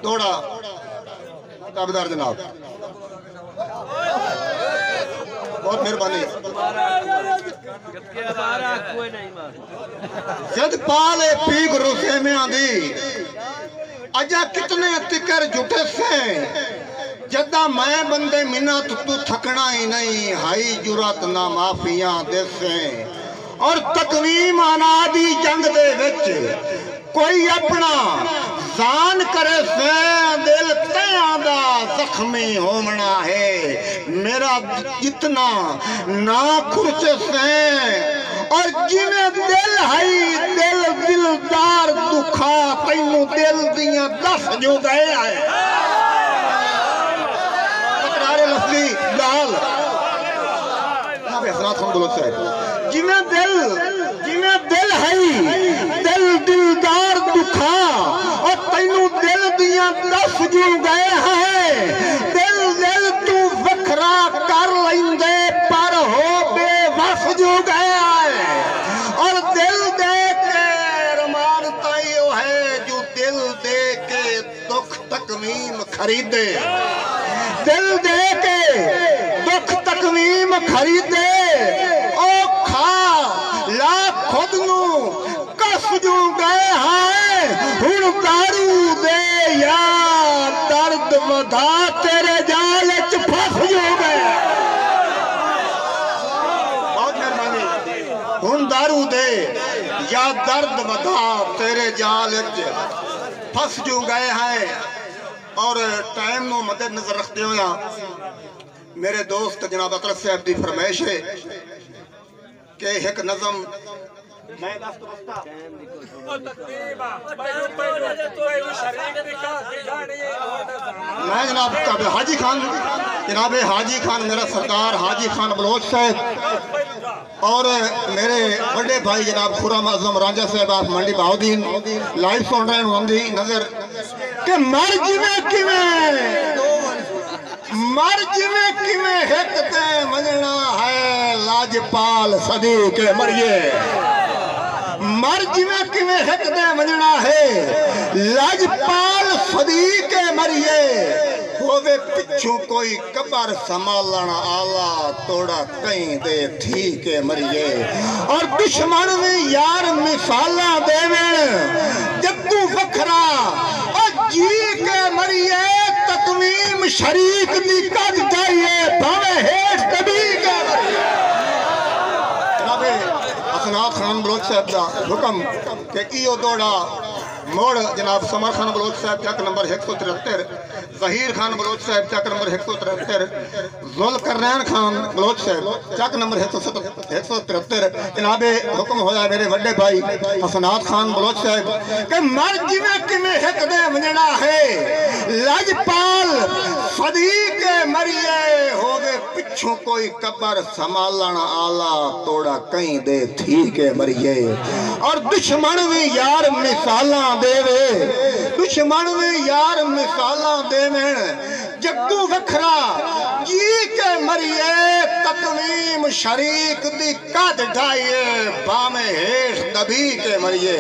توڑا تابدار جناب بہت مہربانی جد پالے پیگ روسے میں آندھی اجا کتنے تکر جھوٹے سے جدہ میں بندے منت تو تھکنا ہی نہیں ہائی جرات نہ معافیاں دے سے اور تقویم آنادی جنگ دے وچ کوئی اپنا زان کرے سے دل تیاں دا زخمی ہومنا ہے میرا جتنا نا کھرچے سے اور جنہیں دل ہے دل دلدار دکھا تینوں دل دیاں دس جو گئے آئے تقرار لفظی لال آپ احسنات خان دلوت صاحب جنہیں دل ہے دل دلدار دکھا اور تینوں دل دیاں دس جو گئے ہیں دل تو وکھرا کر لیندے پر ہو بے وف جو گئے ہیں اور دل دے کے رمان تائیو ہے جو دل دے کے دکھ تکمیم خریدے دل دے کے دکھ تکمیم خریدے او کھا لا خود نو کس جو گئے ہیں ہن دارو دے یا درد ودا تیرے جال اچ پھس جو گئے بہت مہربانی ہن دارو دے یا درد ودا تیرے جال اچ پھس جو گئے ہیں اور ٹائم نو مدد نظر رکھتے ہویا میرے دوست جناب اطرف صاحب دی فرمائش ہے کہ ایک نظم میں دست بستا میں جناب حاجی خان میرا سردار حاجی خان بلوچ صاحب اور میرے بڑے بھائی جناب خرم اعظم رانجہ صاحب آپ منڈی بہاؤدین لائیو سن رہے ہیں ہوندی نظر کہ مرج میں کیویں ہک تے منجنا ہے لاجپال صدیق مریے مرج میں کیویں ہک تے منجنا ہے لاجپال صدیق مریے ہووے پچھو کوئی قبر سنبھالن آلا توڑا کہیں دے تھی کے مریے اور دشمن میں یار مثالاں دیویں جدوں وکھرا اور جی کے مریے تقویم شریک دی کد جائیے بھاوے ہیٹ کبھی کے مریے جناب حسنات خان بلوچ صاحب دا حکم کہ ایو دوڑا موڑ جناب سمر خان بلوچ صاحب چک نمبر 173 ظہیر خان بلوچ صاحب چک نمبر 173 ذوالقرنین خان بلوچ صاحب چک نمبر 173 جناب حکم ہویا میرے وڈے بھائی حسنات خان بلوچ صاحب کہ مرج میں کمیں ہک دے منجنا ہے لاجپال صدیق مریے ہوگے پچھوں کوئی قبر سنبھالن آلا توڑا کہیں دے تھی کے مریے اور دشمن بھی یار مثالاں دے دشمن بھی یار مثالاں دے جگو وکھرا جی کے مریے تقویم شریک دی قد ڈھائیے بامے ہیش نبی کے مریے